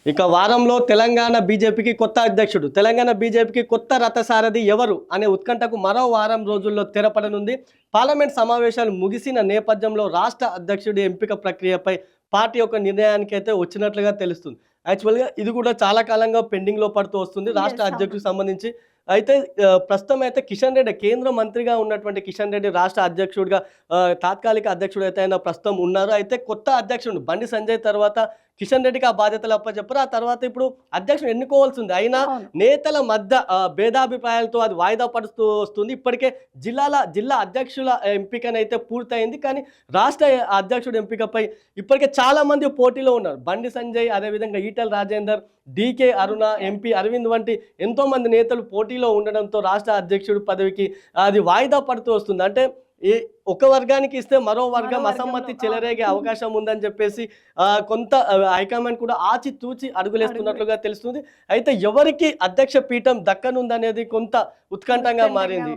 ఇక వారంలో తెలంగాణ బీజేపీకి కొత్త అధ్యక్షుడు, తెలంగాణ బీజేపీకి కొత్త రథసారథి ఎవరు అనే ఉత్కంఠకు మరో వారం రోజుల్లో తెరపడనుంది. పార్లమెంట్ సమావేశాలు ముగిసిన నేపథ్యంలో రాష్ట్ర అధ్యక్షుడి ఎంపిక ప్రక్రియపై పార్టీ యొక్క నిర్ణయానికి అయితే వచ్చినట్లుగా తెలుస్తుంది. యాక్చువల్గా ఇది కూడా చాలా కాలంగా పెండింగ్లో పడుతూ వస్తుంది రాష్ట్ర అధ్యక్షుడికి సంబంధించి. అయితే ప్రస్తుతం అయితే కిషన్ రెడ్డి కేంద్ర మంత్రిగా ఉన్నటువంటి కిషన్ రెడ్డి రాష్ట్ర అధ్యక్షుడిగా తాత్కాలిక అధ్యక్షుడు అయితే ఆయన ప్రస్తుతం ఉన్నారు. అయితే కొత్త అధ్యక్షుడు బండి సంజయ్ తర్వాత కిషన్ రెడ్డికి ఆ బాధ్యతలు అప్పచెప్పారు. ఆ తర్వాత ఇప్పుడు అధ్యక్షుడు ఎన్నుకోవాల్సింది. అయినా నేతల మధ్య భేదాభిప్రాయాలతో అది వాయిదా పడుతూ వస్తుంది. ఇప్పటికే జిల్లా అధ్యక్షుల ఎంపికనైతే పూర్తయింది. కానీ రాష్ట్ర అధ్యక్షుడు ఎంపికపై ఇప్పటికే చాలా మంది పోటీలో ఉన్నారు. బండి సంజయ్, అదేవిధంగా ఈటెల రాజేందర్, డీకే అరుణ, ఎంపీ అరవింద్ వంటి ఎంతో మంది నేతలు పోటీలో ఉండడంతో రాష్ట్ర అధ్యక్షుడు పదవికి అది వాయిదా పడుతూ వస్తుంది. అంటే ఒక వర్గానికి ఇస్తే మరో వర్గం అసమ్మతి చెలరేగే అవకాశం ఉందని చెప్పేసి కొంత హైకమాండ్ కూడా ఆచితూచి అడుగులేస్తున్నట్లుగా తెలుస్తుంది. అయితే ఎవరికి అధ్యక్ష పీఠం దక్కనుందనేది కొంత ఉత్కంఠంగా మారింది.